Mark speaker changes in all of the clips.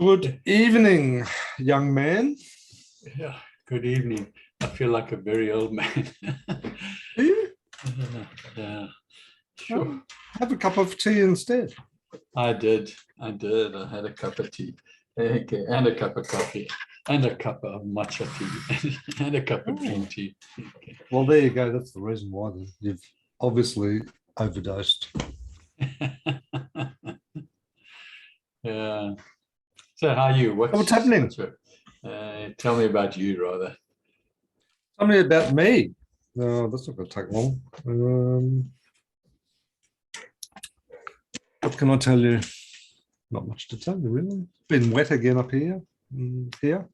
Speaker 1: Good evening, young man.
Speaker 2: Yeah, good evening. I feel like a very old man.
Speaker 1: Do you?
Speaker 2: Yeah, sure.
Speaker 1: Have a cup of tea instead.
Speaker 2: I did. I had a cup of tea, okay, and a cup of coffee, and a cup of matcha tea, and a cup of green tea. Okay.
Speaker 1: Well, there you go. That's the reason why then. You've obviously overdosed.
Speaker 2: Yeah. So how are you?
Speaker 1: What's happening?
Speaker 2: Tell me about you, rather.
Speaker 1: Tell me about me. No, that's not going to take long. What can I tell you? Not much to tell you, really. Been wet again up here. Here.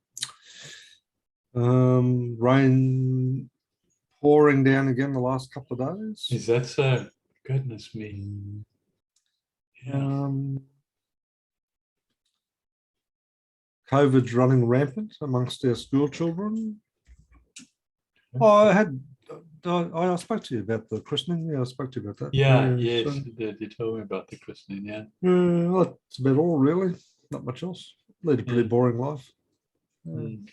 Speaker 1: Rain pouring down again the last couple of days.
Speaker 2: Is that so? Goodness me. Yeah.
Speaker 1: COVID's running rampant amongst our school children. I spoke to you about the christening. Yeah, I spoke to you about that.
Speaker 2: Yeah, yes, you did. You told me about the christening, yeah.
Speaker 1: Well, that's about all, really. Not much else. Lead a pretty boring life.
Speaker 2: You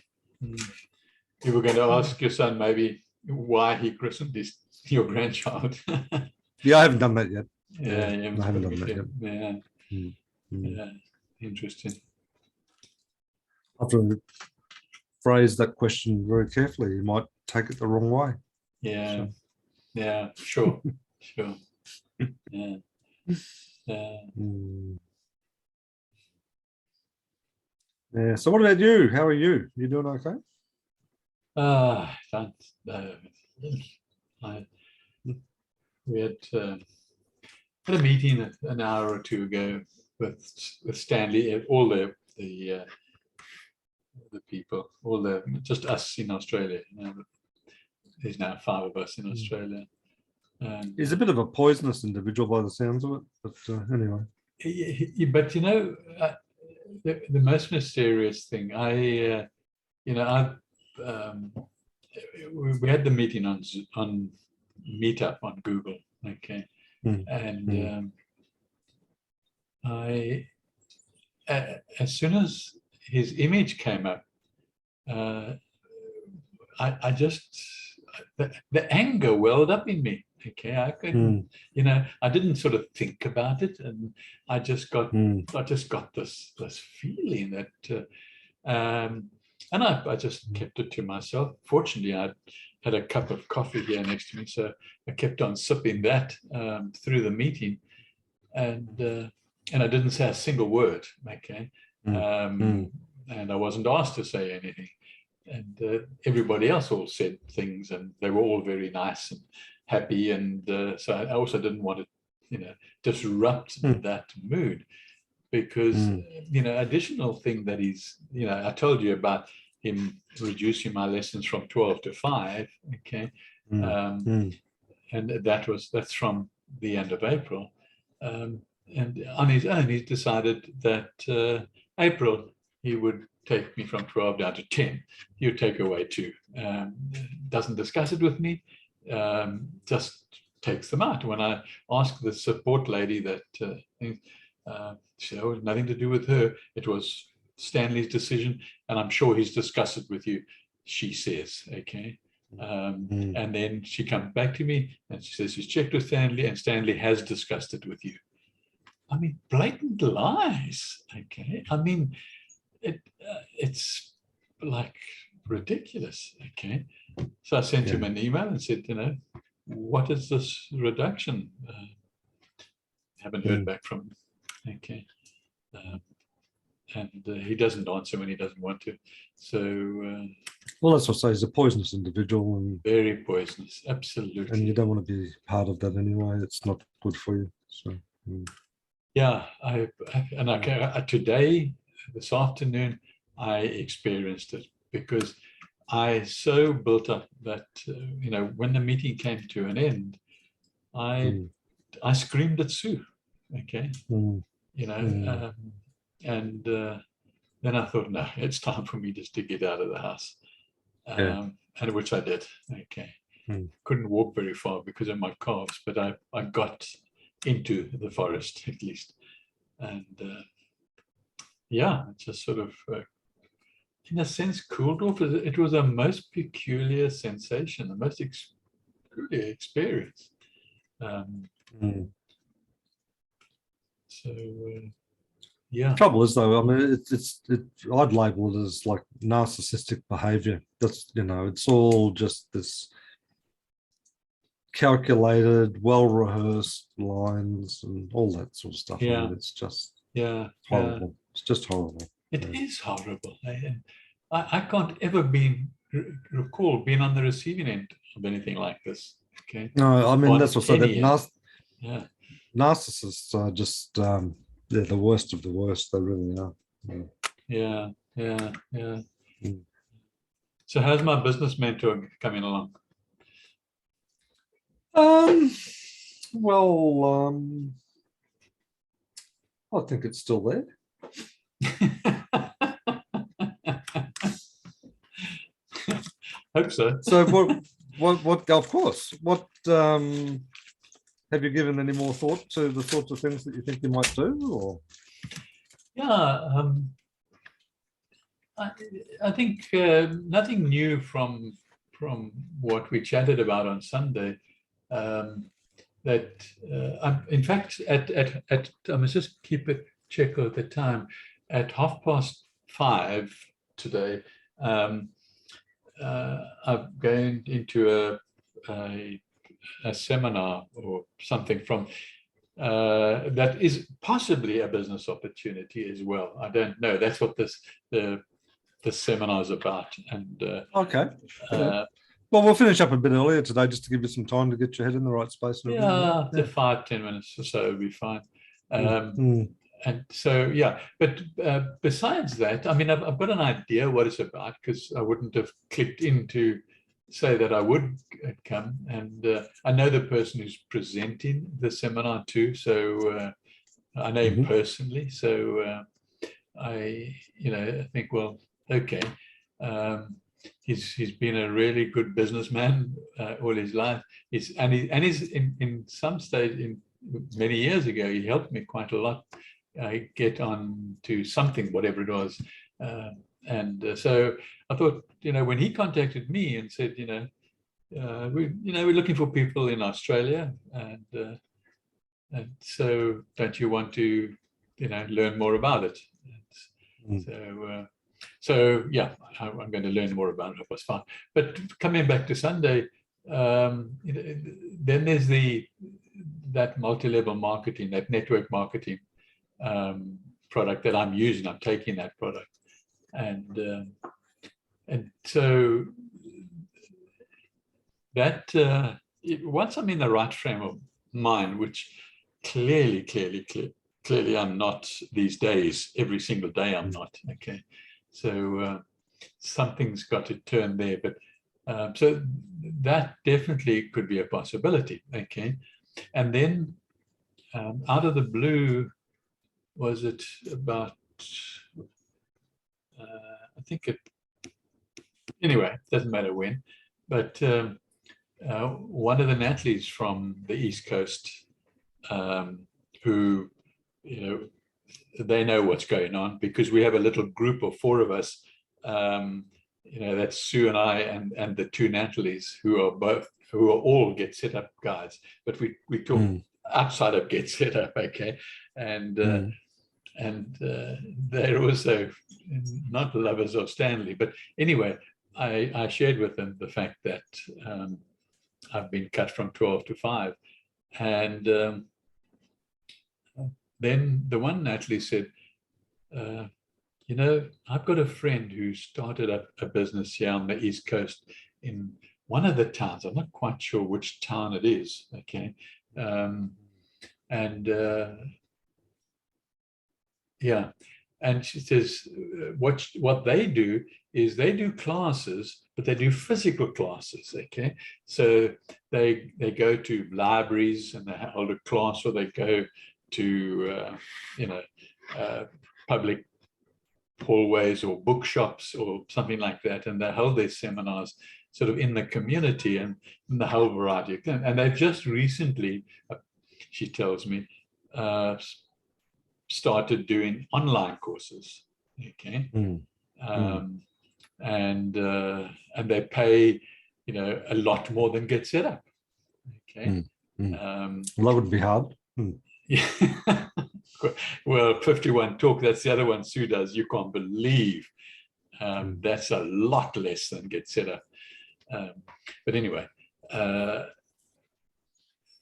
Speaker 2: were going to ask your son maybe why he christened your grandchild.
Speaker 1: Yeah, I haven't done that yet.
Speaker 2: Yeah,
Speaker 1: I haven't done that
Speaker 2: yet.
Speaker 1: Yeah.
Speaker 2: Yeah, interesting.
Speaker 1: I have to phrase that question very carefully. You might take it the wrong way.
Speaker 2: Yeah,
Speaker 1: So.
Speaker 2: Yeah, sure, sure. Yeah.
Speaker 1: Yeah. So what about you? How are you? You doing okay?
Speaker 2: We had a meeting an hour or two ago with Stanley, all the people, just us in Australia. There's now 5 of us in Australia.
Speaker 1: He's a bit of a poisonous individual by the sounds of it, but anyway.
Speaker 2: But the most mysterious thing, we had the meeting on Meetup on Google, okay, and as soon as his image came up, I just the anger welled up in me. Okay, I couldn't, I didn't sort of think about it, and I just got this feeling that, and I just kept it to myself. Fortunately, I had a cup of coffee here next to me, so I kept on sipping that through the meeting, and I didn't say a single word. Okay, and I wasn't asked to say anything. And everybody else all said things, and they were all very nice and happy. And so I also didn't want to, disrupt that mood, because, additional thing that is, I told you about him reducing my lessons from 12 to 5. Okay. And that's from the end of April. And on his own, he decided that April, he would take me from 12 down to 10. You take away 2. Doesn't discuss it with me, just takes them out. When I asked the support lady that, she had nothing to do with her, it was Stanley's decision, and I'm sure he's discussed it with you, she says, okay. And then she comes back to me and she says she's checked with Stanley, and Stanley has discussed it with you. I mean, blatant lies, okay. I mean, it's like ridiculous. Okay, so I sent him an email and said, what is this reduction? Haven't heard back from him. Okay, and he doesn't answer when he doesn't want to. So
Speaker 1: well, that's what I say. He's a poisonous individual, and
Speaker 2: very poisonous, absolutely.
Speaker 1: And you don't want to be part of that anyway. It's not good for you. So
Speaker 2: yeah, today, this afternoon, I experienced it, because I so built up that, when the meeting came to an end, I screamed at Sue, okay, and then I thought, no, it's time for me just to get out of the house, and which I did, okay. Couldn't walk very far because of my calves, but I got into the forest at least, and yeah, it's just sort of, in a sense, cooled off. It was a most peculiar sensation, the most peculiar experience. So, yeah.
Speaker 1: The trouble is, though, I mean, I'd label it as like narcissistic behavior. That's, it's all just this calculated, well-rehearsed lines and all that sort of stuff.
Speaker 2: Yeah.
Speaker 1: I mean, it's just
Speaker 2: Yeah.
Speaker 1: horrible. It's just horrible.
Speaker 2: It is horrible. I can't ever recall being on the receiving end of anything like this. Okay.
Speaker 1: No, I mean,
Speaker 2: On
Speaker 1: that's also that
Speaker 2: any end. Yeah.
Speaker 1: narcissists are just they're the worst of the worst. They really are.
Speaker 2: Yeah. So how's my business mentor coming along?
Speaker 1: Well, I think it's still there.
Speaker 2: Hope so.
Speaker 1: So what? Of course. What have you given any more thought to the sorts of things that you think you might do, or?
Speaker 2: Yeah, I think nothing new from what we chatted about on Sunday. In fact, I must just keep a check of the time. At 5:30 today, I'm going into a seminar or something from that is possibly a business opportunity as well. I don't know. That's what the seminar is about. And
Speaker 1: okay. Well, we'll finish up a bit earlier today just to give you some time to get your head in the right space.
Speaker 2: Yeah, 5-10 minutes or so would be fine. And so, yeah, but besides that, I mean, I've got an idea what it's about, because I wouldn't have clicked in to say that I would come. And I know the person who's presenting the seminar too, so I know him personally. So I think, well, okay. He's been a really good businessman all his life. He's in some stage, many years ago, he helped me quite a lot get on to something, whatever it was. So I thought, when he contacted me and said, we're looking for people in Australia, and so don't you want to, learn more about it? So yeah, I'm going to learn more about it. It was fun. But coming back to Sunday, then there's that multi-level marketing, that network marketing product that I'm using. I'm taking that product, and so that once I'm in the right frame of mind, which clearly I'm not these days. Every single day I'm not. Okay. So something's got to turn there, but so that definitely could be a possibility. Okay, and then out of the blue, was it about? I think it. Anyway, doesn't matter when, but one of the Natalie's from the East Coast, who, they know what's going on, because we have a little group of 4 of us. That's Sue and I and the 2 Natalie's, who are all Get Set Up guys, but we talk outside of Get Set Up, okay, and they're also not lovers of Stanley, but anyway, I shared with them the fact that I've been cut from 12 to 5, and then the one Natalie said, I've got a friend who started up a business here on the East Coast in one of the towns. I'm not quite sure which town it is. Okay. Yeah. And she says, what they do is they do classes, but they do physical classes. Okay. So they go to libraries and they hold a class, or they go to public hallways or bookshops or something like that, and they hold their seminars sort of in the community and in the whole variety of things. And they've just recently, she tells me, started doing online courses. Okay. And they pay, you know, a lot more than Get Set Up. Okay.
Speaker 1: Well, that would be hard.
Speaker 2: Yeah. Well, 51 Talk, that's the other one Sue does. You can't believe. That's a lot less than Get Set Up. But anyway,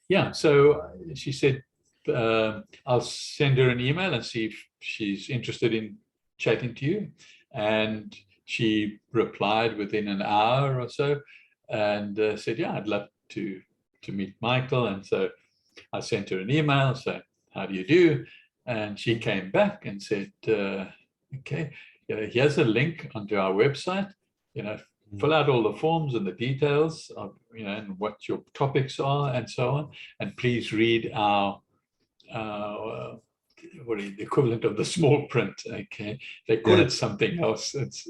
Speaker 2: yeah, so she said, I'll send her an email and see if she's interested in chatting to you. And she replied within an hour or so and said, yeah, I'd love to meet Michael. And so I sent her an email saying, how do you do? And she came back and said, okay, here's a link onto our website, you know, fill out all the forms and the details of, you know, and what your topics are and so on. And please read our, what is the equivalent of the small print, okay? They call it something else. It's,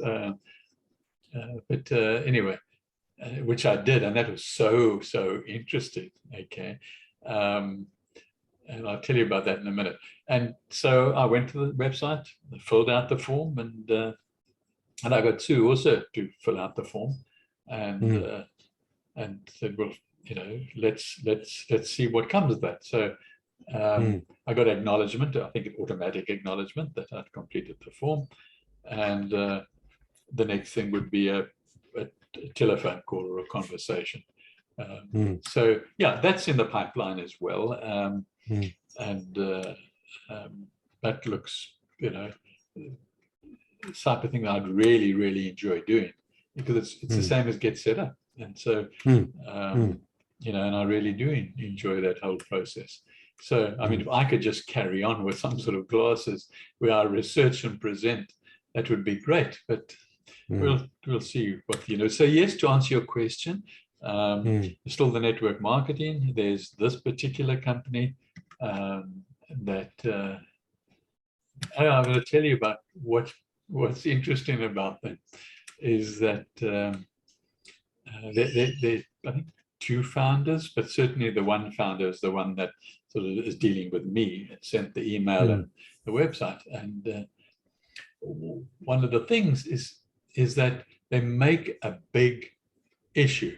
Speaker 2: but anyway, which I did, and that was so interesting, okay? And I'll tell you about that in a minute. And so I went to the website, filled out the form, and I got Sue also to fill out the form, and said, well, you know, let's see what comes of that. So I got acknowledgement, I think an automatic acknowledgement that I'd completed the form, and the next thing would be a telephone call or a conversation. So yeah, that's in the pipeline as well. And that looks, you know, the type of thing that I'd really enjoy doing, because it's the same as Get Set Up. And so, you know, and I really do enjoy that whole process. So, I mean, if I could just carry on with some sort of classes where I research and present, that would be great. But we'll see what, you know. So yes, to answer your question, still the network marketing. There's this particular company that I'm going to tell you about. What's interesting about them is that they I think two founders, but certainly the one founder is the one that sort of is dealing with me and sent the email and the website. And one of the things is that they make a big issue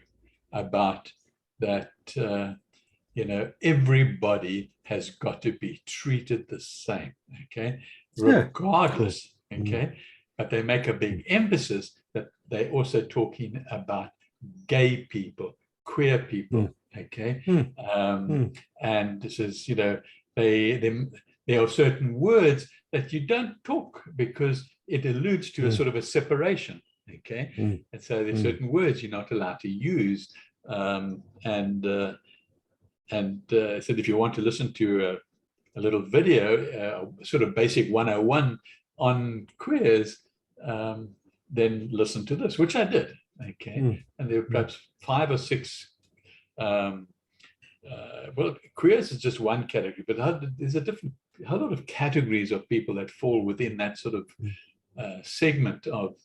Speaker 2: about that, you know, everybody has got to be treated the same, okay, regardless, okay, but they make a big emphasis that they're also talking about gay people, queer people, okay, and this is, you know, there are certain words that you don't talk because it alludes to a sort of a separation, okay, and so there's certain words you're not allowed to use, and said if you want to listen to a little video, sort of basic 101 on queers, then listen to this, which I did, okay, and there were perhaps 5 or 6. Well, queers is just one category, but there's a lot of categories of people that fall within that sort of segment of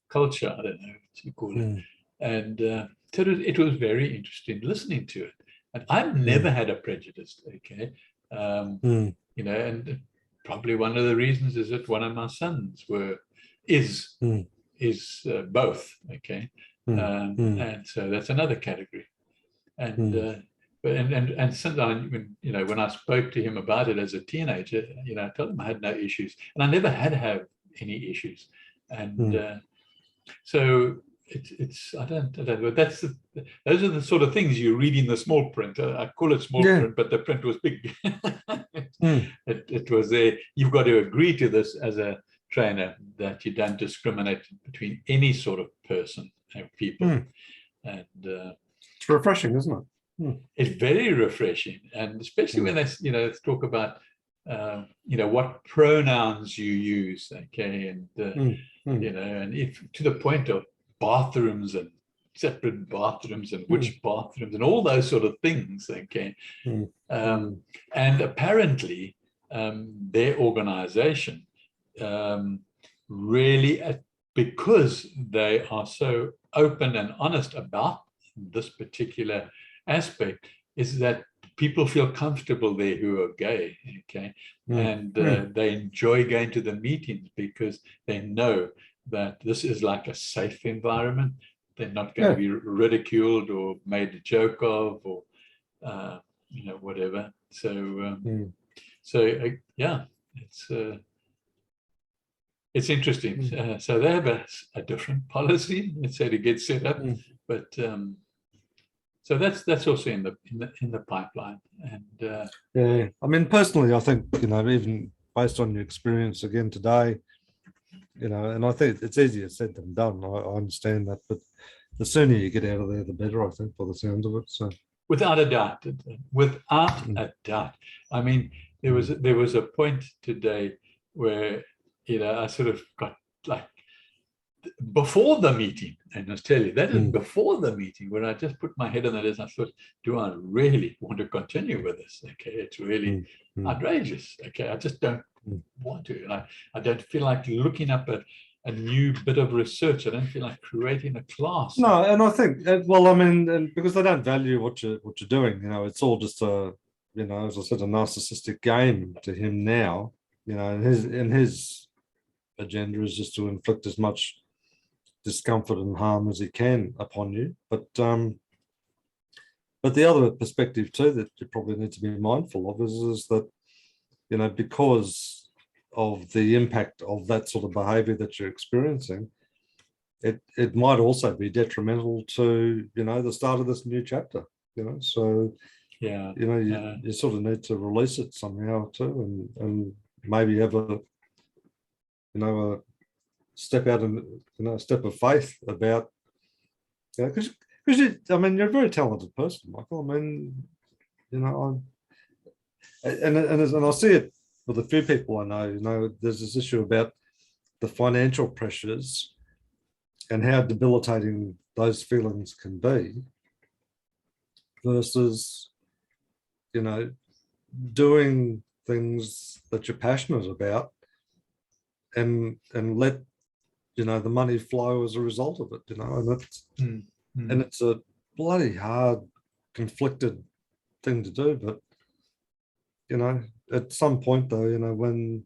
Speaker 2: culture. I don't know what you call it. And so it was very interesting listening to it. And I've never had a prejudice, okay? You know, and probably one of the reasons is that one of my sons is both, okay? And so that's another category. And and sometimes when I spoke to him about it as a teenager, you know, I told him I had no issues, and I never had to have any issues. And so it's I don't know. Those are the sort of things you read in the small print. I call it small print, but the print was big. It was there. You've got to agree to this as a trainer, that you don't discriminate between any sort of person and people. And
Speaker 1: it's refreshing, isn't it?
Speaker 2: It's very refreshing, and especially when they, you know, talk about you know, what pronouns you use, okay, and you know, and if to the point of bathrooms and separate bathrooms and which bathrooms and all those sort of things, okay, and apparently their organization really, because they are so open and honest about this particular aspect, is that people feel comfortable there who are gay, okay, and they enjoy going to the meetings because they know that this is like a safe environment. They're not going to be ridiculed or made a joke of, or you know, whatever. So yeah, it's interesting. So they have a different policy, let's say, to get set up, but so that's also in the pipeline. And
Speaker 1: yeah, I mean, personally, I think, you know, even based on your experience again today, you know, and I think it's easier said than done. I understand that, but the sooner you get out of there, the better, I think, by the sounds of it. So
Speaker 2: without a doubt, without a doubt. I mean, there was a point today where, you know, I sort of got like, before the meeting, and I'll tell you, that is before the meeting, where I just put my head on the desk and I thought, do I really want to continue with this? Okay, it's really outrageous. Okay, I just don't want to. And I don't feel like looking up a new bit of research. I don't feel like creating a class.
Speaker 1: No, and I think, well, I mean, and because they don't value what you're doing, you know, it's all just a, you know, as I said, a narcissistic game to him now, you know, and his agenda is just to inflict as much discomfort and harm as he can upon you. But the other perspective too that you probably need to be mindful of is that, you know, because of the impact of that sort of behavior that you're experiencing, it might also be detrimental to, you know, the start of this new chapter, you know. So
Speaker 2: yeah,
Speaker 1: you know, you sort of need to release it somehow too, and maybe have a, you know, a step out and, you know, a step of faith about, you know, because I mean, you're a very talented person, Michael. I mean, you know, and I see it with a few people I know. You know, there's this issue about the financial pressures and how debilitating those feelings can be, versus, you know, doing things that you're passionate about, and let, you know, the money flow as a result of it, you know. And it's and it's a bloody hard, conflicted thing to do, but, you know, at some point though, you know, when,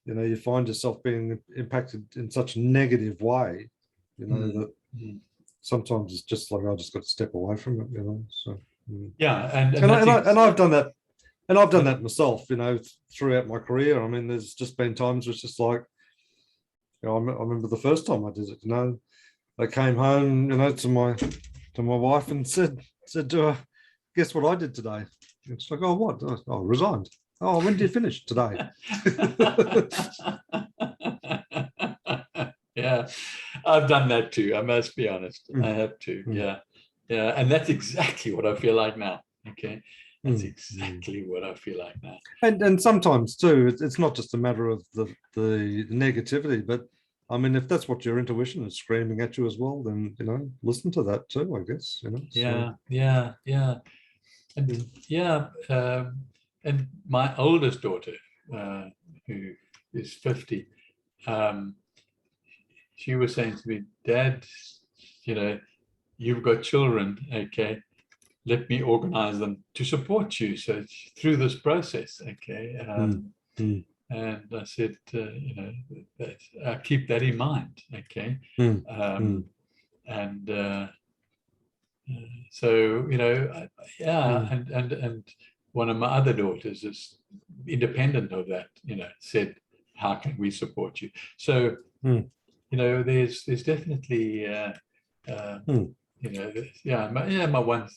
Speaker 1: you know, you find yourself being impacted in such a negative way, you know, that sometimes it's just like, I just got to step away from it, you know. So
Speaker 2: yeah,
Speaker 1: and I've done that, and I've done that myself, you know, throughout my career. I mean, there's just been times where it's just like, you know, I remember the first time I did it, you know, I came home, you know, to my wife and said to her, guess what I did today? It's like, oh, what? Oh, I resigned. Oh, when did you finish? Today.
Speaker 2: Yeah, I've done that too. I must be honest. I have to. Yeah. And that's exactly what I feel like now. Okay. That's exactly what I feel like now.
Speaker 1: And sometimes too, it's not just a matter of the negativity, but I mean, if that's what your intuition is screaming at you as well, then, you know, listen to that too, I guess, you know.
Speaker 2: Yeah. And and my oldest daughter, who is 50, she was saying to me, Dad, you know, you've got children, okay, let me organize them to support you, so through this process, okay. And I said, you know, keep that in mind, okay. And so, you know, and one of my other daughters is independent of that, you know, said, how can we support you? So, you know, there's definitely, you know, my one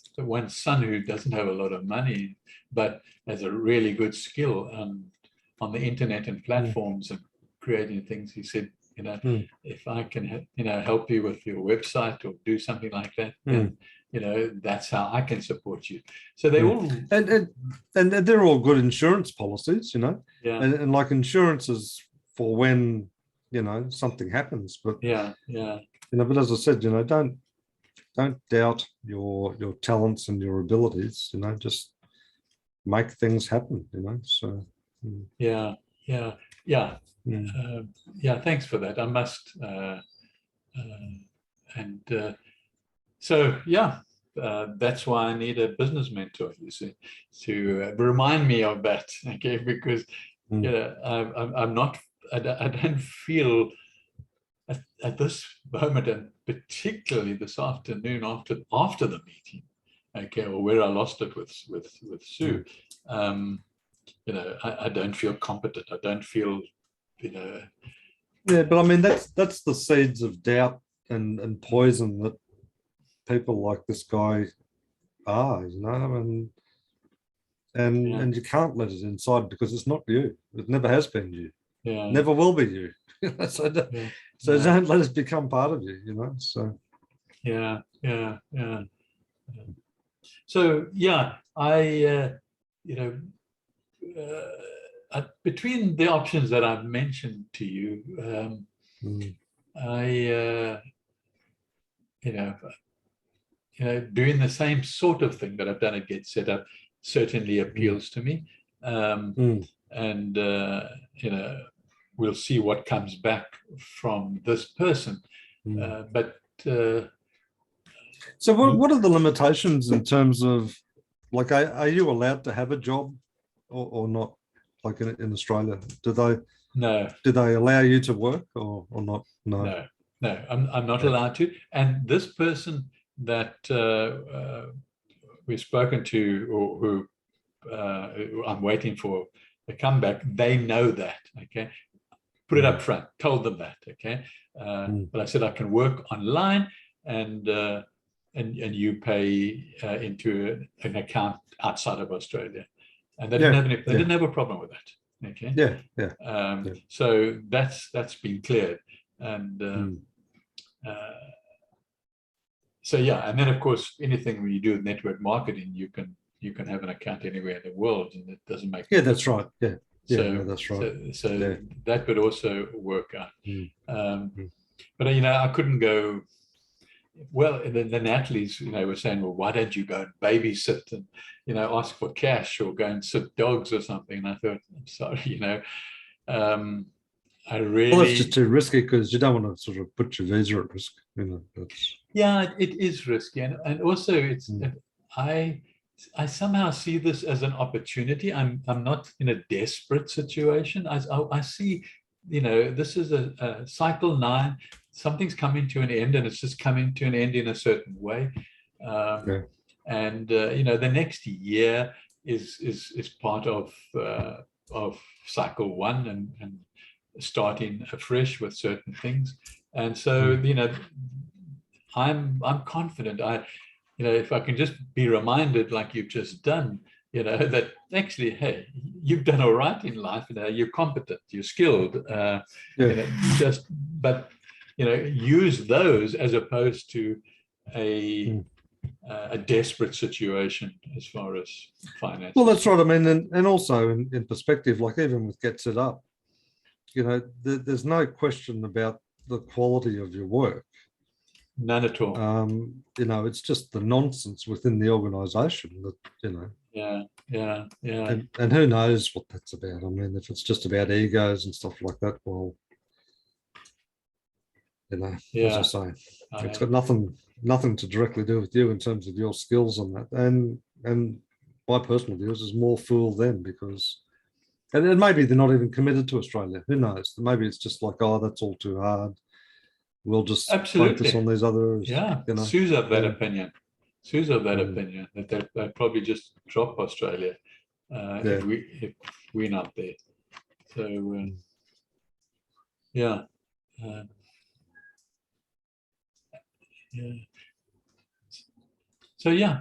Speaker 2: son who doesn't have a lot of money, but has a really good skill on the internet and platforms and creating things. He said, you know, if I can, you know, help you with your website or do something like that, then, you know, that's how I can support you. So they all
Speaker 1: and they're all good insurance policies, you know. And like, insurance is for when, you know, something happens, but
Speaker 2: you
Speaker 1: know, but as I said, you know, don't doubt your talents and your abilities, you know, just make things happen, you know. So
Speaker 2: yeah, thanks for that. I must so yeah, that's why I need a business mentor, you see, to remind me of that. Okay, because you know, I'm not, I don't feel at this moment, and particularly this afternoon after the meeting, okay, or where I lost it with Sue, you know, I don't feel competent. I don't feel, you know.
Speaker 1: Yeah, but I mean that's the seeds of doubt and poison that people like this guy are, you know, and you can't let it inside because it's not you. It never has been you.
Speaker 2: Yeah.
Speaker 1: Never will be you. So don't let it become part of you, you know. So
Speaker 2: yeah. So yeah, I you know, between the options that I've mentioned to you, I you know, doing the same sort of thing that I've done at Get Set Up certainly appeals to me, and you know, we'll see what comes back from this person. But
Speaker 1: so what are the limitations in terms of, like, are you allowed to have a job or not? Like in Australia, do they allow you to work or not?
Speaker 2: No, I'm not allowed to. And this person that we've spoken to, or who I'm waiting for a comeback, they know that. Okay, put it up front. Told them that. Okay, but I said I can work online, and you pay into an account outside of Australia, and they didn't have a problem with that. Okay. So that's been cleared, and so yeah, and then of course anything when you do with network marketing, you can have an account anywhere in the world, and it doesn't make
Speaker 1: that's right. That's right.
Speaker 2: So that could also work out. But you know, I couldn't go. Well, the Natalies, you know, were saying, well, why don't you go and babysit and, you know, ask for cash or go and sit dogs or something? And I thought, I'm sorry, you know, I really.
Speaker 1: Well, that's just too risky because you don't want to sort of put your visa at risk, you know.
Speaker 2: Yeah, it is risky, and also it's I somehow see this as an opportunity. I'm not in a desperate situation. I see, you know, this is a cycle 9. Something's coming to an end, and it's just coming to an end in a certain way. And you know, the next year is part of cycle 1 and starting afresh with certain things. And so, you know, I'm confident. You know, if I can just be reminded, like you've just done, you know, that actually, hey, you've done all right in life. You know, you're competent, you're skilled. You know, but you know, use those as opposed to a desperate situation as far as finance.
Speaker 1: Well, that's right. I mean, and also in perspective, like even with Get Set Up, you know, there's no question about the quality of your work.
Speaker 2: None at all.
Speaker 1: You know, it's just the nonsense within the organisation that, you know.
Speaker 2: Yeah.
Speaker 1: And who knows what that's about? I mean, if it's just about egos and stuff like that, well, you know, as I say, it's got nothing to directly do with you in terms of your skills on that. And my personal views is more fool them, because, and maybe they're not even committed to Australia. Who knows? Maybe it's just like, oh, that's all too hard. We'll just focus on these others.
Speaker 2: Yeah, you know? Sue's of that opinion. Sue's of that opinion that they'll probably just drop Australia if we're not there. So yeah. So yeah,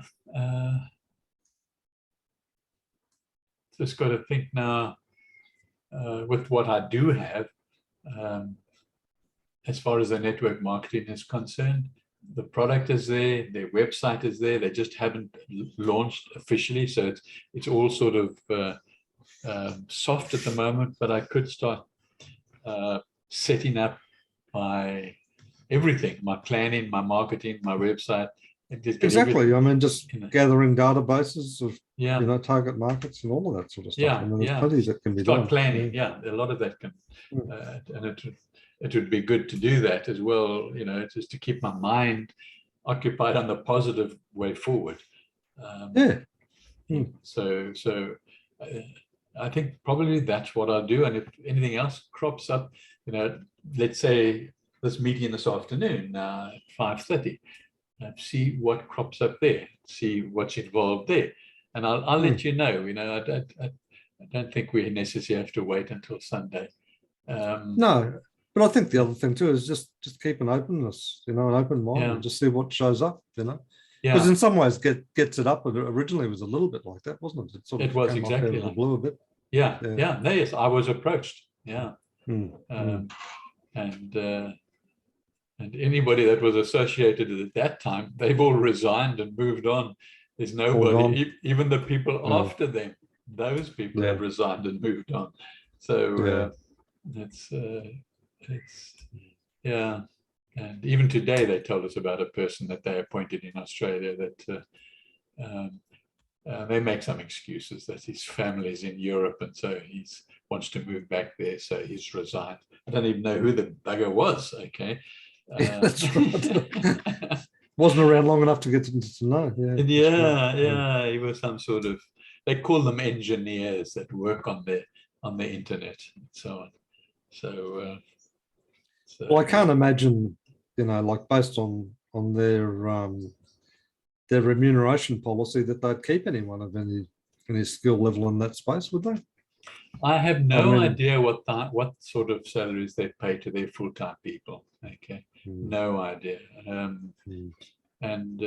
Speaker 2: just got to think now with what I do have, as far as the network marketing is concerned. The product is there, their website is there. They just haven't launched officially, so it's all sort of soft at the moment. But I could start setting up my everything, my planning, my marketing, my website.
Speaker 1: Exactly. I mean, just gathering databases of you know, target markets and all of that sort of stuff. I mean, there's plenty that can be done.
Speaker 2: Start planning. Yeah, a lot of that can, and it would be good to do that as well. You know, just to keep my mind occupied on the positive way forward.
Speaker 1: Yeah.
Speaker 2: So I think probably that's what I'll do. And if anything else crops up, let's say this meeting this afternoon at 5:30, see what crops up there, see what's involved there, and I'll let you know. I don't think we necessarily have to wait until Sunday.
Speaker 1: No, but I think the other thing too is just keep an openness, an open mind, and just see what shows up, Because in some ways, Gets It Up originally was a little bit like that, wasn't it?
Speaker 2: It was
Speaker 1: came
Speaker 2: exactly
Speaker 1: out of the blue a bit.
Speaker 2: Yeah. No, yes, I was approached. Yeah. And anybody that was associated at that time, they've all resigned and moved on. There's nobody, even the people after them, those people have resigned and moved on. So it's and even today they told us about a person that they appointed in Australia that they make some excuses that his family's in Europe and so he wants to move back there, so he's resigned. I don't even know who the bugger was. Okay.
Speaker 1: That's right. Wasn't around long enough to get to know.
Speaker 2: He was some sort of, they call them engineers that work on the internet and so on. So
Speaker 1: well, I can't imagine, like based on their remuneration policy, that they'd keep anyone of any skill level in that space, would they?
Speaker 2: I have no idea what sort of salaries they pay to their full-time people. Okay, no idea. And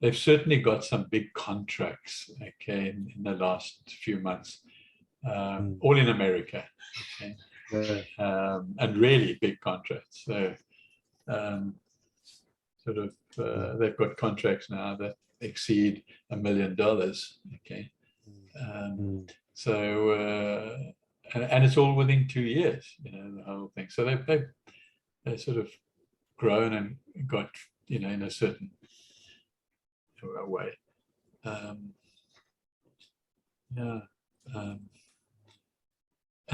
Speaker 2: they've certainly got some big contracts. Okay, in the last few months, all in America. Okay. And really big contracts. So they've got contracts now that exceed $1 million. Okay. So and it's all within 2 years, the whole thing. So they've sort of grown and got, in a certain way. And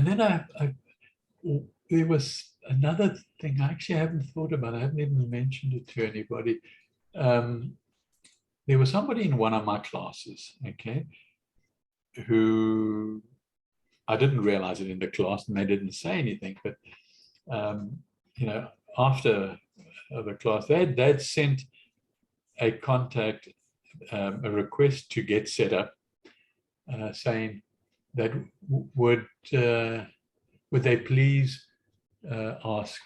Speaker 2: then there was another thing I actually haven't thought about. I haven't even mentioned it to anybody. There was somebody in one of my classes, okay, who I didn't realize it in the class and they didn't say anything, but after the class, they'd sent a contact, a request to get set up, saying that would they please ask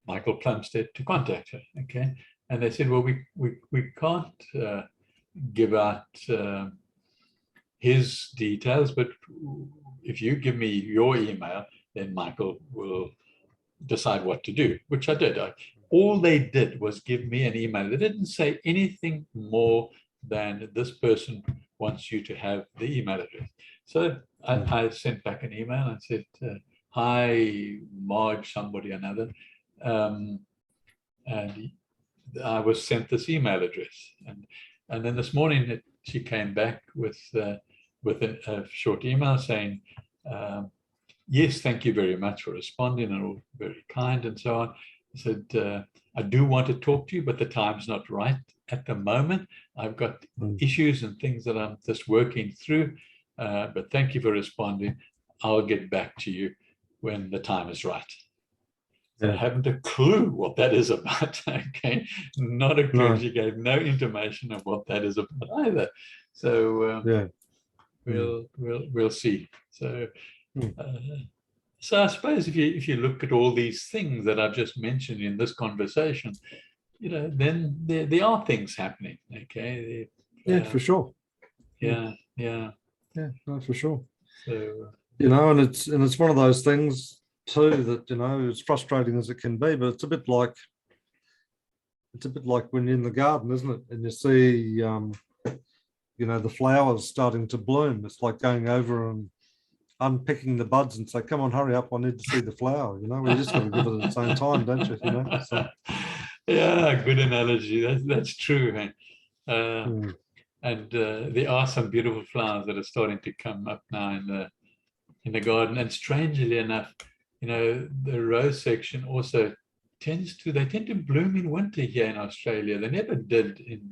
Speaker 2: Michael Plumstead to contact her, okay? And they said, well, we can't give out his details, but if you give me your email, then Michael will decide what to do, which I did. All they did was give me an email. They didn't say anything more than this person wants you to have the email address. So I sent back an email and said, hi, Marge, somebody or another. And I was sent this email address. And then this morning she came back with a short email saying, yes, thank you very much for responding, and all very kind and so on. I said, I do want to talk to you, but the time's not right at the moment. I've got issues and things that I'm just working through, but thank you for responding. I'll get back to you when the time is right. I haven't a clue what that is about. Okay, not a clue. She gave no intimation of what that is about either. So we'll see. So so I suppose if you look at all these things that I've just mentioned in this conversation, then there are things happening. Okay.
Speaker 1: For sure.
Speaker 2: No,
Speaker 1: for sure.
Speaker 2: So
Speaker 1: and it's one of those things too that as frustrating as it can be, but it's a bit like when you're in the garden, isn't it? And you see the flowers starting to bloom. It's like going over and unpicking the buds and say, come on, hurry up, I need to see the flower. We just got to give it its own time, don't you? So.
Speaker 2: Yeah, good analogy. That's true. And there are some beautiful flowers that are starting to come up now in the garden. And strangely enough, the rose section also they tend to bloom in winter here in Australia. They never did in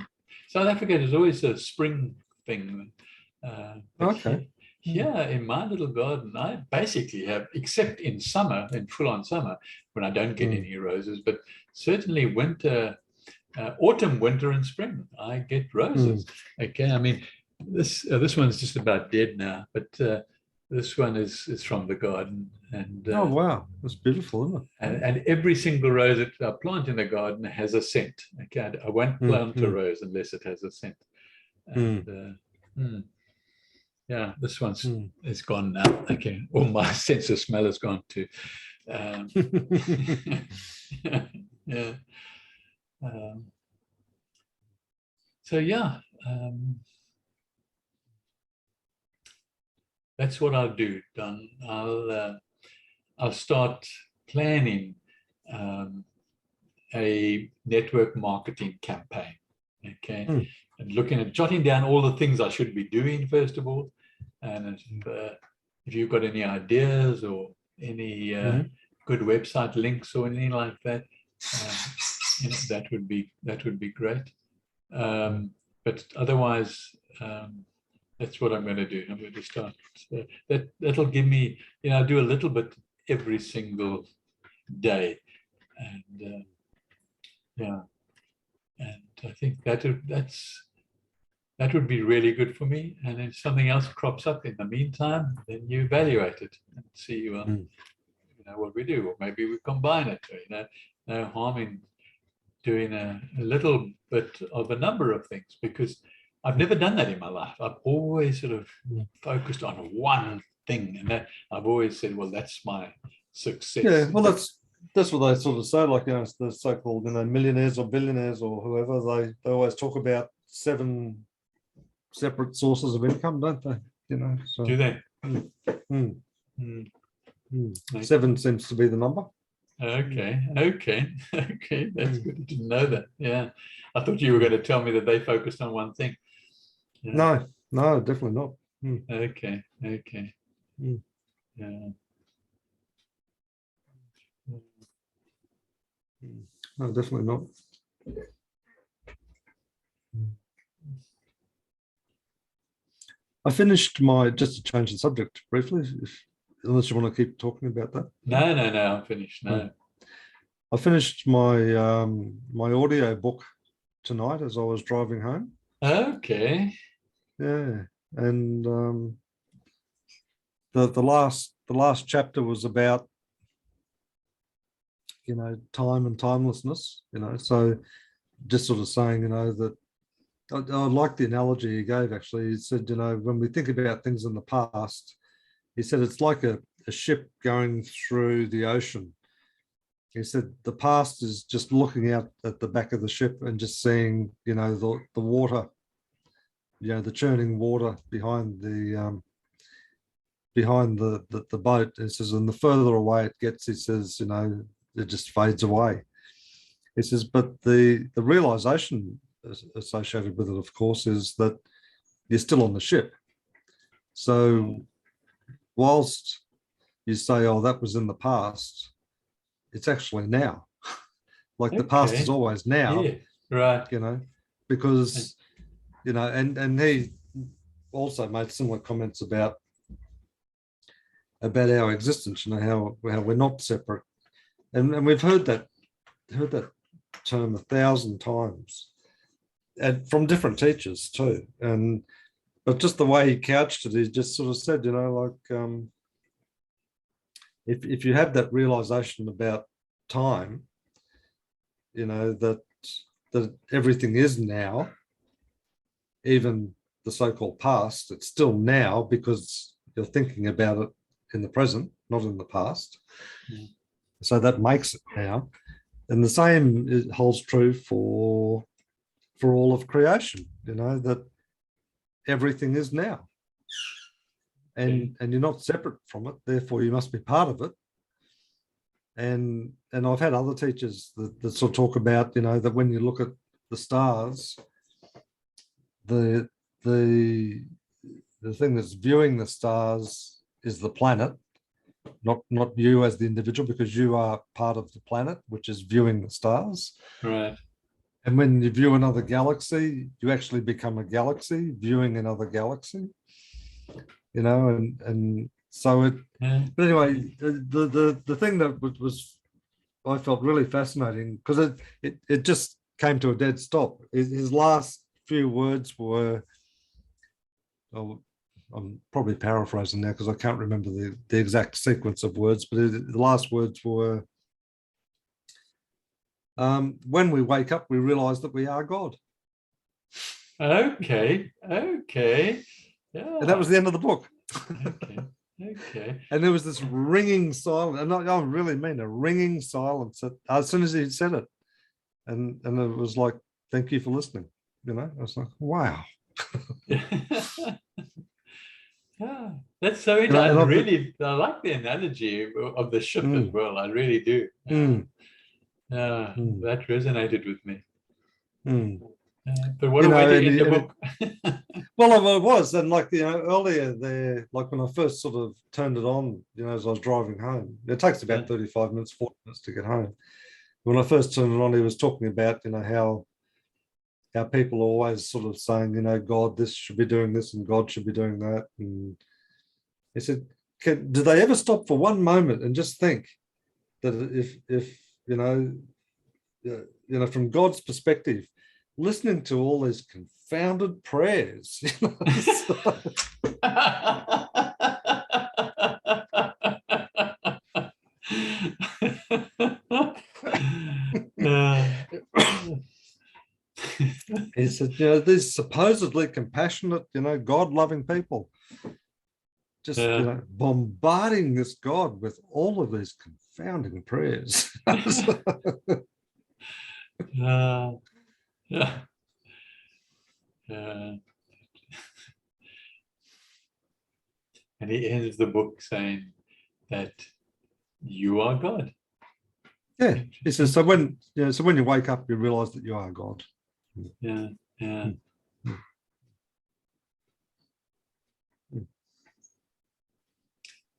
Speaker 2: South Africa. It was always a spring thing. But
Speaker 1: Okay.
Speaker 2: here in my little garden, I basically have, except in summer, in full-on summer, when I don't get any roses, but certainly winter, autumn, winter, and spring, I get roses. Okay, I mean, this one's just about dead now, but this one is from the garden, and
Speaker 1: Oh wow, that's beautiful, isn't it?
Speaker 2: and every single rose that I plant in the garden has a scent. Okay, I won't plant a rose unless it has a scent. And yeah, this one's is gone now. Okay, all my sense of smell has gone too. Yeah. So yeah, that's what I'll do, Don. I'll start planning a network marketing campaign. Okay, and looking at jotting down all the things I should be doing first of all, and if you've got any ideas or any good website links or anything like that, that would be great. But otherwise, that's what I'm going to do. I'm going to start. That'll give me, I do a little bit every single day, and yeah, and I think that would be really good for me. And if something else crops up in the meantime, then you evaluate it and see what we do, or maybe we combine it. No harm in doing a little bit of a number of things, because I've never done that in my life. I've always sort of focused on one thing, and that I've always said, well, that's my success.
Speaker 1: Yeah, well, that's what they sort of say, like, the so-called, millionaires or billionaires or whoever, they always talk about 7 separate sources of income, don't they? So,
Speaker 2: do they?
Speaker 1: 7 seems to be the number.
Speaker 2: Okay. That's good. I didn't know that. Yeah, I thought you were going to tell me that they focused on one thing. Yeah.
Speaker 1: No, definitely not.
Speaker 2: Okay. Yeah.
Speaker 1: No, definitely not. I finished just to change the subject briefly, unless you want to keep talking about that.
Speaker 2: No, I'm finished. No.
Speaker 1: I finished my my audio book tonight as I was driving home.
Speaker 2: Okay.
Speaker 1: Yeah, and the last chapter was about time and timelessness. So just sort of saying that I like the analogy he gave. Actually, he said when we think about things in the past, he said it's like a ship going through the ocean. He said the past is just looking out at the back of the ship and just seeing, the water, the churning water behind the boat. He says, and the further away it gets, he says, it just fades away. He says, but the realization associated with it, of course, is that you're still on the ship. So whilst you say, oh, that was in the past, it's actually now. Like the past is always now.
Speaker 2: Yeah, right.
Speaker 1: Because, and he also made similar comments about our existence, how we're not separate. And we've heard that term 1,000 times, and from different teachers too. But just the way he couched it, he just sort of said, if you have that realization about time, that everything is now, even the so-called past, it's still now because you're thinking about it in the present, not in the past. So that makes it now. And the same holds true for all of creation, that everything is now. And you're not separate from it, therefore you must be part of it. And I've had other teachers that sort of talk about, that when you look at the stars, the thing that's viewing the stars is the planet, not you as the individual, because you are part of the planet, which is viewing the stars.
Speaker 2: Right.
Speaker 1: And when you view another galaxy, you actually become a galaxy viewing another galaxy. And so it.
Speaker 2: Yeah.
Speaker 1: But anyway, the thing that was I felt really fascinating, because it just came to a dead stop. His last few words were, oh, I'm probably paraphrasing now because I can't remember the exact sequence of words, but the last words were, when we wake up, we realize that we are God.
Speaker 2: Okay. Yeah.
Speaker 1: And that was the end of the book.
Speaker 2: Okay.
Speaker 1: And there was this ringing silence, and I really mean a ringing silence as soon as he said it. And it was like, thank you for listening. I was like, wow.
Speaker 2: Yeah, that's so interesting. I like the analogy of the ship as well. I really do. That resonated with me. But what a way to end the book.
Speaker 1: Well, it was. And earlier there, like when I first sort of turned it on, as I was driving home, it takes about 35 minutes, 40 minutes to get home. When I first turned it on, he was talking about, how people are always sort of saying, God, this should be doing this and God should be doing that. And he said, do they ever stop for one moment and just think that if from God's perspective, listening to all these confounded prayers, he said, these supposedly compassionate, God-loving people, just bombarding this God with all of these confounding prayers.
Speaker 2: Yeah. And he ends the book saying that you are God.
Speaker 1: Yeah, he says, so when you wake up, you realize that you are God.
Speaker 2: Yeah.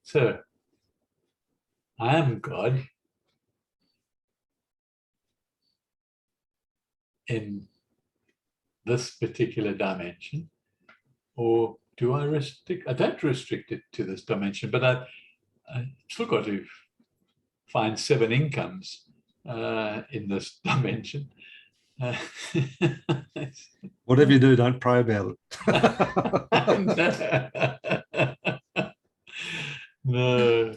Speaker 2: So, I am God in this particular dimension, or do I restrict? I don't restrict it to this dimension, but I still got to find 7 incomes in this dimension.
Speaker 1: Whatever you do, don't pray about
Speaker 2: it. No.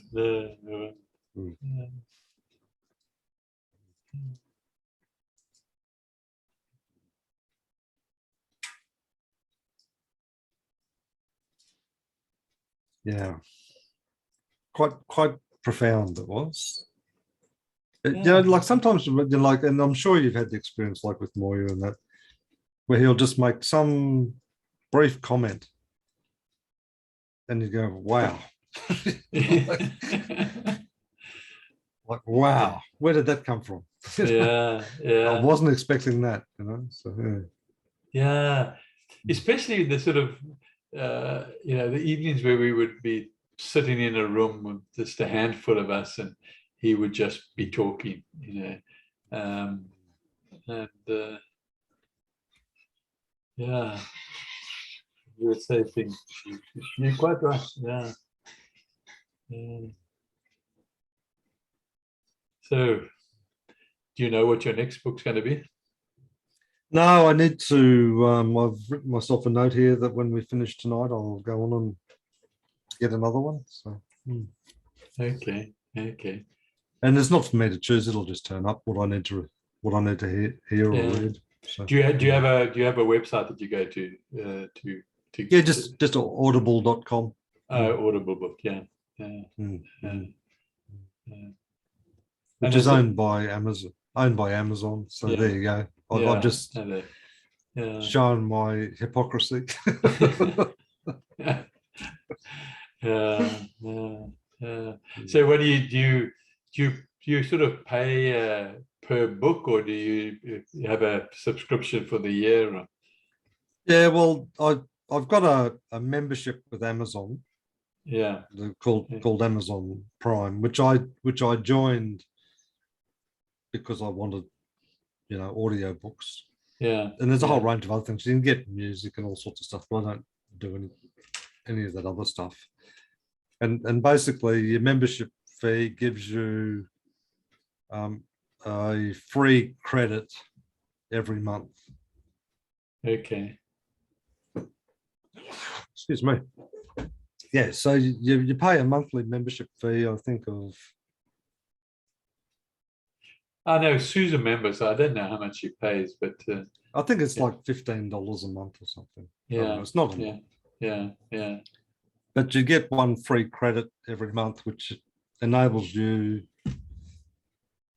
Speaker 1: Yeah, quite profound it was. Like sometimes, and I'm sure you've had the experience, like with Moya and that, where he'll just make some brief comment, and you go, "Wow." Like, wow, where did that come from?
Speaker 2: Yeah.
Speaker 1: I wasn't expecting that, So
Speaker 2: yeah, especially the sort of the evenings where we would be sitting in a room with just a handful of us, and he would just be talking, and yeah, you would say things. You're quite right. Yeah. So, do you know what your next book's going to be?
Speaker 1: No, I need to. I've written myself a note here that when we finish tonight, I'll go on and get another one. So.
Speaker 2: Okay.
Speaker 1: And it's not for me to choose; it'll just turn up what I need to hear or read. So,
Speaker 2: do you have a website that you go to?
Speaker 1: Yeah, just audible.com.
Speaker 2: Audible book, yeah.
Speaker 1: Which is owned by Amazon. So there you go. I've just shown my hypocrisy.
Speaker 2: So what do you sort of pay per book, or do you have a subscription for the year? Or?
Speaker 1: Yeah, well, I've got a membership with Amazon,
Speaker 2: Yeah.
Speaker 1: called Amazon Prime, which I joined because I wanted, audio books.
Speaker 2: Yeah.
Speaker 1: And there's a whole
Speaker 2: Yeah.
Speaker 1: range of other things. You can get music and all sorts of stuff, but I don't do any of that other stuff. And basically, your membership fee gives you a free credit every month.
Speaker 2: Okay.
Speaker 1: Excuse me. Yeah, so you pay a monthly membership fee, I think of.
Speaker 2: I know Sue's a member, so I don't know how much she pays, but
Speaker 1: I think it's
Speaker 2: yeah.
Speaker 1: like $15 a month or something. I don't
Speaker 2: Yeah.
Speaker 1: know, it's not a
Speaker 2: Yeah.
Speaker 1: lot.
Speaker 2: Yeah. Yeah.
Speaker 1: But you get one free credit every month, which enables you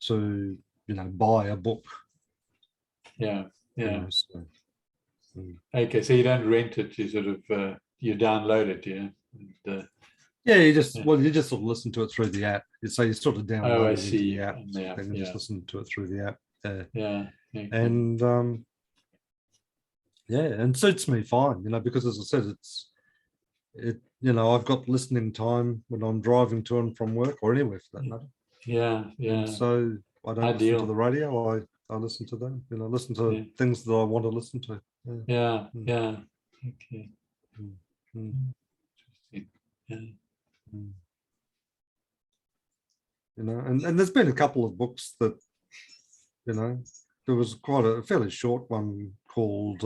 Speaker 1: to, buy a book.
Speaker 2: Yeah. Yeah.
Speaker 1: So,
Speaker 2: Okay, so you don't rent it; you sort of you download it, yeah. And,
Speaker 1: yeah, you just
Speaker 2: yeah.
Speaker 1: sort of listen to it through the app. So you sort of
Speaker 2: Oh,
Speaker 1: download
Speaker 2: I
Speaker 1: it into
Speaker 2: see.
Speaker 1: the app,
Speaker 2: On the app,
Speaker 1: and
Speaker 2: yeah.
Speaker 1: just listen to it through the app.
Speaker 2: Yeah. Okay.
Speaker 1: And yeah, and suits me fine, because as I said, I've got listening time when I'm driving to and from work or anywhere for that matter.
Speaker 2: Yeah. Yeah.
Speaker 1: And so I don't listen to
Speaker 2: Ideal.
Speaker 1: the radio. I listen to them. Listen to
Speaker 2: Yeah.
Speaker 1: things that I want to listen to.
Speaker 2: Yeah.
Speaker 1: Mm.
Speaker 2: Yeah. Okay.
Speaker 1: Mm.
Speaker 2: Interesting. Yeah.
Speaker 1: Mm. And there's been a couple of books that, there was quite a fairly short one called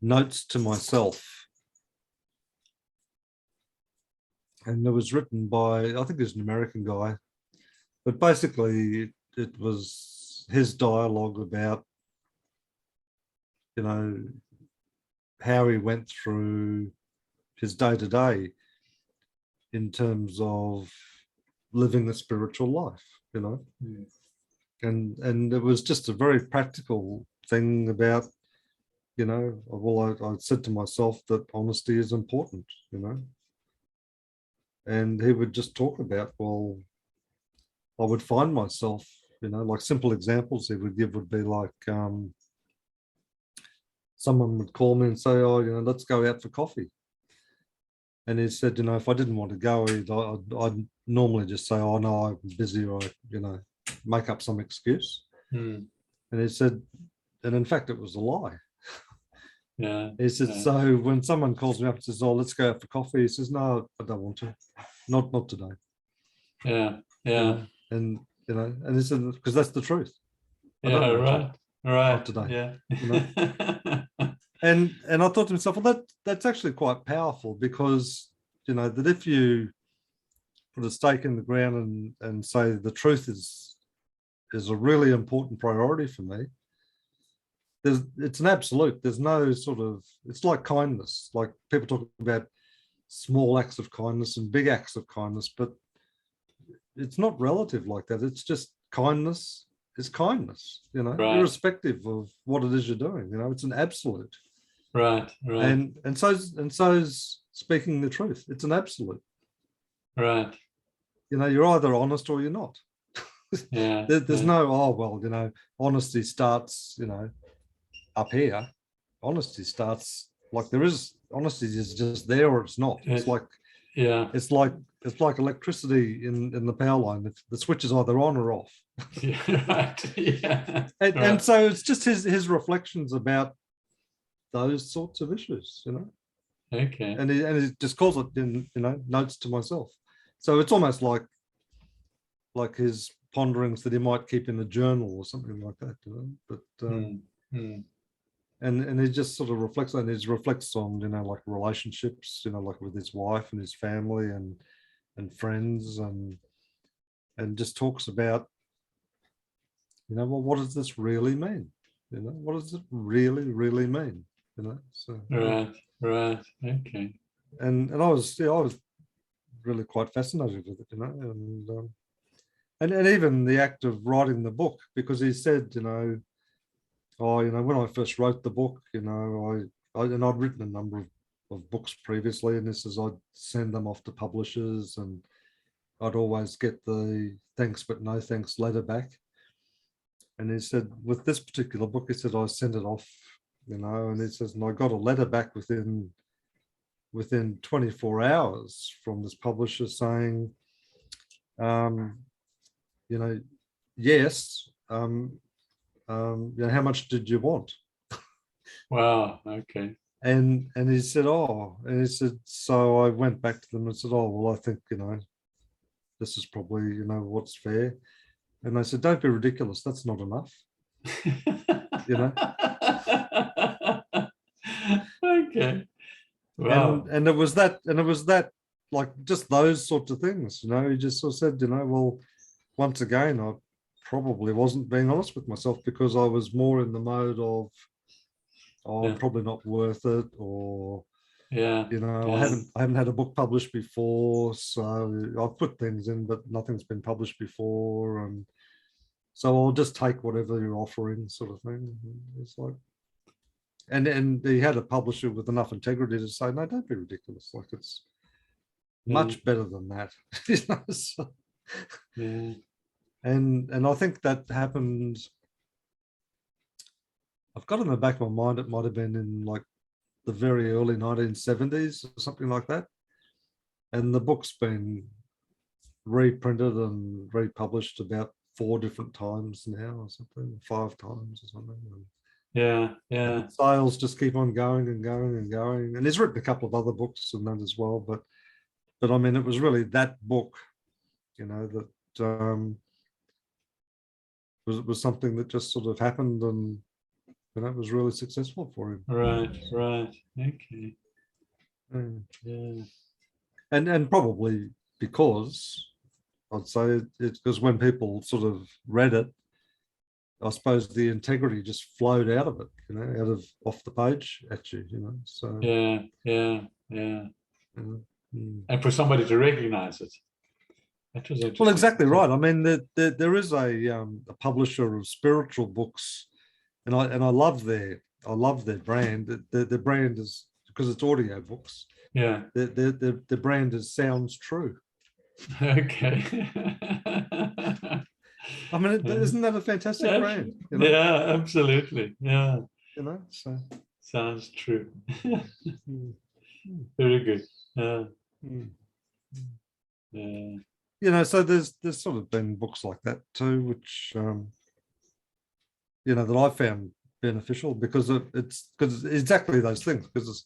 Speaker 1: Notes to Myself. And it was written by, I think it's an American guy, but basically it was his dialogue about, how he went through his day-to-day in terms of living a spiritual life,
Speaker 2: Mm.
Speaker 1: and it was just a very practical thing about, well, I said to myself that honesty is important, and he would just talk about, well, I would find myself, like simple examples he would give would be like, someone would call me and say, oh, let's go out for coffee. And he said, if I didn't want to go, I'd normally just say, oh, no, I'm busy, or, make up some excuse.
Speaker 2: Mm.
Speaker 1: And he said, and in fact, it was a lie.
Speaker 2: Yeah.
Speaker 1: He said,
Speaker 2: Yeah.
Speaker 1: so when someone calls me up and says, oh, let's go out for coffee, he says, no, I don't want to. Not today.
Speaker 2: Yeah. Yeah.
Speaker 1: And, and he said, because that's the truth. I
Speaker 2: Yeah.
Speaker 1: don't want
Speaker 2: Right.
Speaker 1: to.
Speaker 2: Right.
Speaker 1: Not today.
Speaker 2: Yeah.
Speaker 1: And I thought to myself, well, that's actually quite powerful, because, that if you put a stake in the ground and say the truth is a really important priority for me, it's an absolute. There's no sort of, it's like kindness. Like people talk about small acts of kindness and big acts of kindness, but it's not relative like that. It's just kindness is kindness,
Speaker 2: Right.
Speaker 1: irrespective of what it is you're doing. It's an absolute.
Speaker 2: Right. Right.
Speaker 1: And so's speaking the truth. It's an absolute.
Speaker 2: Right.
Speaker 1: You're either honest or you're not.
Speaker 2: Yeah.
Speaker 1: There's
Speaker 2: Yeah.
Speaker 1: no, oh, well, honesty starts, up here. Honesty starts, like, there is, honesty is just there or it's not. It's like,
Speaker 2: Yeah.
Speaker 1: it's like electricity in the power line. The switch is either on or off.
Speaker 2: Yeah. Right. Yeah.
Speaker 1: And
Speaker 2: Right.
Speaker 1: so it's just his reflections about those sorts of issues,
Speaker 2: Okay.
Speaker 1: and he just calls it in, Notes to Myself. So it's almost like his ponderings that he might keep in a journal or something like that, but and he just sort of reflects on, like relationships, like with his wife and his family and friends, and just talks about, well, what does this really mean? What does it really mean? So
Speaker 2: Right. Right. Okay.
Speaker 1: and I was really quite fascinated with it, and even the act of writing the book, because he said, oh, when I first wrote the book, and I'd written a number of books previously, and this is, I'd send them off to publishers, and I'd always get the thanks but no thanks letter back. And he said, with this particular book, he said, I sent it off, and he says, and I got a letter back within within 24 hours from this publisher saying, you know, yes, you know, how much did you want?
Speaker 2: Wow. Okay.
Speaker 1: And he said, oh, and he said, so I went back to them and said, oh, well, I think, you know, this is probably, you know, what's fair. And they said, don't be ridiculous. That's not enough. You know?
Speaker 2: Okay. Wow.
Speaker 1: And it was that, like, just those sorts of things, you know, he just sort of said, you know, well, once again, I probably wasn't being honest with myself because I was more in the mode of, oh,
Speaker 2: Yeah.
Speaker 1: probably not worth it, or,
Speaker 2: Yeah.
Speaker 1: you know,
Speaker 2: Yeah.
Speaker 1: I haven't had a book published before, so I've put things in, but nothing's been published before, and so I'll just take whatever you're offering, sort of thing. It's like, and he had a publisher with enough integrity to say, no, don't be ridiculous. Like, it's much better than that. You know, so,
Speaker 2: Yeah.
Speaker 1: and I think that happened. I've got in the back of my mind, it might have been in like the very early 1970s or something like that. And the book's been reprinted and republished about 4 different times now, or something, 5 times or something.
Speaker 2: Yeah. Yeah.
Speaker 1: And the sales just keep on going and going and going. And he's written a couple of other books and that as well. But I mean, it was really that book, you know, that was something that just sort of happened, and you know, it was really successful for him.
Speaker 2: Right. Right. Okay.
Speaker 1: Mm.
Speaker 2: Yeah.
Speaker 1: And probably because I'd say it's because when people sort of read it, I suppose the integrity just flowed out of it, you know, out of off the page at you, you know. So
Speaker 2: Yeah. Yeah. Yeah.
Speaker 1: mm.
Speaker 2: And for somebody to recognize it. That was interesting.
Speaker 1: Well, exactly right. I mean, there is a publisher of spiritual books, and I love their brand. Their brand is, because it's audio books.
Speaker 2: Yeah.
Speaker 1: The brand is Sounds True.
Speaker 2: Okay.
Speaker 1: I mean, isn't that a fantastic brand? You know?
Speaker 2: Yeah, absolutely. Yeah.
Speaker 1: You know, so
Speaker 2: Sounds true.
Speaker 1: mm,
Speaker 2: Very good. Yeah.
Speaker 1: mm.
Speaker 2: Yeah.
Speaker 1: You know, so there's sort of been books like that too, which you know, that I found beneficial because it's exactly those things, because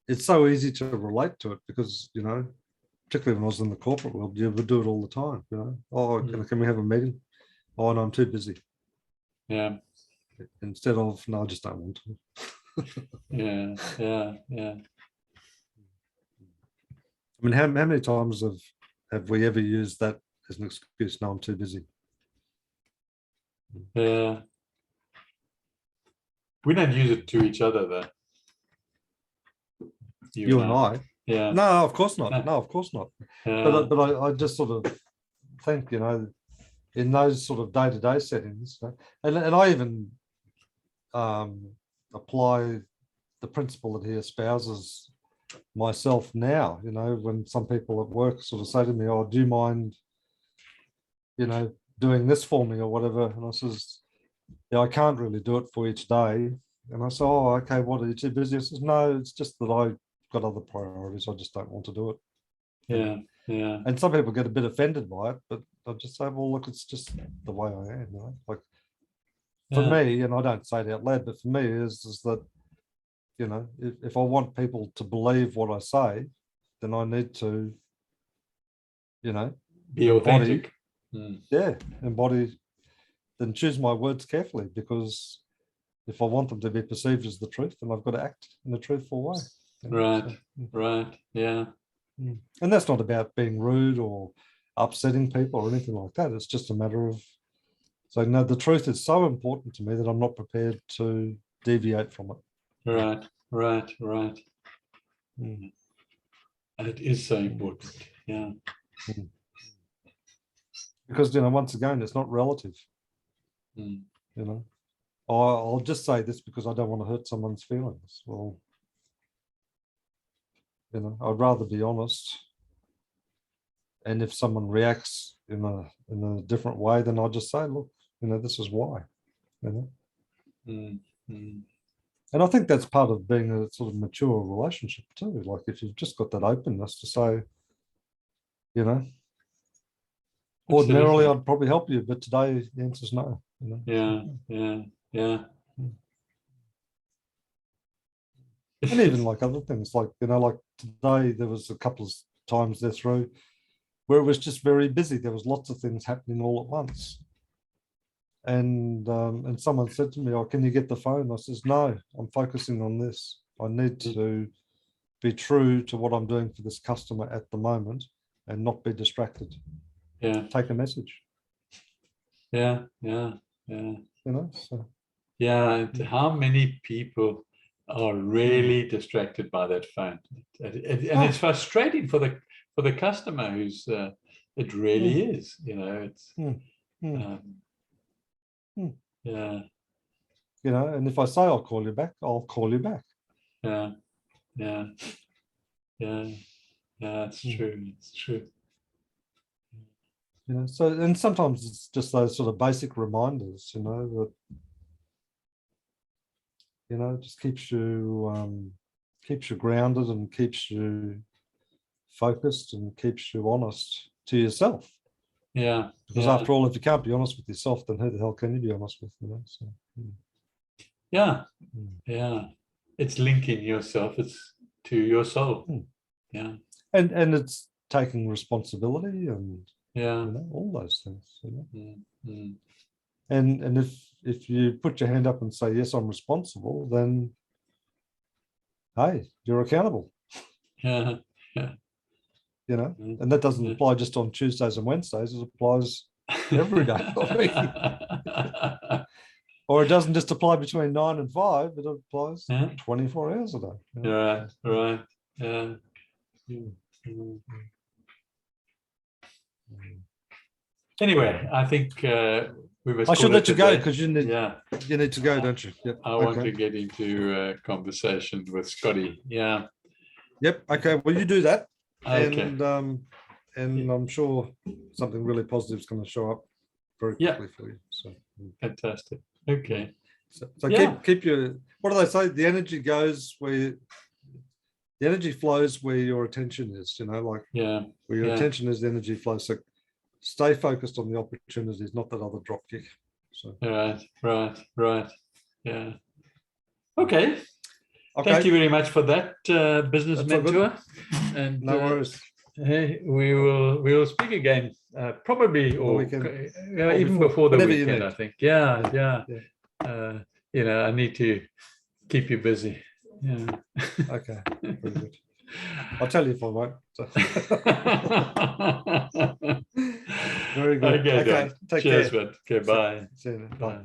Speaker 1: it's so easy to relate to it, because, you know, particularly when I was in the corporate world, you would do it all the time, you know. Oh, can we have a meeting? Oh, no, I'm too busy.
Speaker 2: Yeah.
Speaker 1: Instead of, no, I just don't want to.
Speaker 2: Yeah. Yeah. Yeah.
Speaker 1: I mean, how many times have we ever used that as an excuse? No, I'm too busy.
Speaker 2: Yeah. We don't use it to each other though.
Speaker 1: You and I.
Speaker 2: Yeah.
Speaker 1: No, of course not. No, of course not.
Speaker 2: Yeah.
Speaker 1: But I just sort of think, you know, in those sort of day-to-day settings, and I even apply the principle that he espouses myself now, you know, when some people at work sort of say to me, oh, do you mind, you know, doing this for me or whatever? And I says, yeah, I can't really do it for each day. And I said, oh, okay, what, are you too busy? I says, no, it's just that I've got other priorities. I just don't want to do it.
Speaker 2: Yeah. Yeah.
Speaker 1: And some people get a bit offended by it, but I just say, well, look, it's just the way I am, you know? Like, for me, and I don't say it out loud, but for me is that, you know, if I want people to believe what I say, then I need to, you know,
Speaker 2: Be authentic.
Speaker 1: Embody, then choose my words carefully, because if I want them to be perceived as the truth, then I've got to act in a truthful way.
Speaker 2: Right. Right. Yeah.
Speaker 1: And that's not about being rude or upsetting people or anything like that. It's just a matter of saying, no, the truth is so important to me that I'm not prepared to deviate from it.
Speaker 2: Right. Right. Right. And it is so important. Yeah.
Speaker 1: Because, you know, once again, it's not relative. You know, I'll just say this because I don't want to hurt someone's feelings. Well, you know, I'd rather be honest. And if someone reacts in a different way, then I'll just say, look, you know, this is why. You know. And I think that's part of being a sort of mature relationship too. Like if you've just got that openness to say, you know, ordinarily
Speaker 2: Absolutely.
Speaker 1: I'd probably help you, but today the answer's no. You know?
Speaker 2: Yeah.
Speaker 1: And even like other things, like, you know, like today there was a couple of times there through where it was just very busy. There was lots of things happening all at once. And someone said to me, "Oh, can you get the phone?" I says, "No, I'm focusing on this. I need to be true to what I'm doing for this customer at the moment and not be distracted.
Speaker 2: Yeah.
Speaker 1: Take a message."
Speaker 2: Yeah.
Speaker 1: You know, so
Speaker 2: Yeah. And how many people are really distracted by that phone? And it's frustrating for the customer who's it really is, you know, it's yeah.
Speaker 1: You know, and if I say I'll call you back, I'll call you back.
Speaker 2: Yeah. It's true. It's true.
Speaker 1: You know, so, and sometimes it's just those sort of basic reminders, you know, that, you know, just keeps you grounded and keeps you focused and keeps you honest to yourself.
Speaker 2: Yeah.
Speaker 1: Because after all, if you can't be honest with yourself, then who the hell can you be honest with? You know, so
Speaker 2: yeah. It's linking yourself. It's to your soul. Yeah.
Speaker 1: And it's taking responsibility and
Speaker 2: you
Speaker 1: know, all those things. You
Speaker 2: know?
Speaker 1: And if you put your hand up and say, yes, I'm responsible, then hey, you're accountable.
Speaker 2: Yeah.
Speaker 1: You know, and that doesn't apply just on Tuesdays and Wednesdays, it applies every day. Or it doesn't just apply between 9 and 5, it applies 24 hours a day.
Speaker 2: Right. Yeah. Anyway, I think we must.
Speaker 1: I should let you go because you need to go, don't you?
Speaker 2: Yep. I want to get into a conversation with Scotty. Yeah.
Speaker 1: Yep. Okay. Well, you do that.
Speaker 2: Okay.
Speaker 1: And I'm sure something really positive is going to show up very quickly for you. So
Speaker 2: fantastic. Okay.
Speaker 1: So keep your, what do they say? The energy goes where the energy flows where your attention is, you know, like where your attention is, the energy flows. So stay focused on the opportunities, not that other drop kick. So
Speaker 2: right. Yeah. Okay. Thank you very much for that, business mentor. And
Speaker 1: no worries.
Speaker 2: Hey, we will speak again, probably, or even before the weekend, I think. Yeah. You know, I need to keep you busy. Yeah.
Speaker 1: Okay. Very good. I'll tell you if I won't. So. Very good.
Speaker 2: Okay.
Speaker 1: Take
Speaker 2: Cheers,
Speaker 1: care.
Speaker 2: man. Okay, bye.
Speaker 1: See you then. Bye.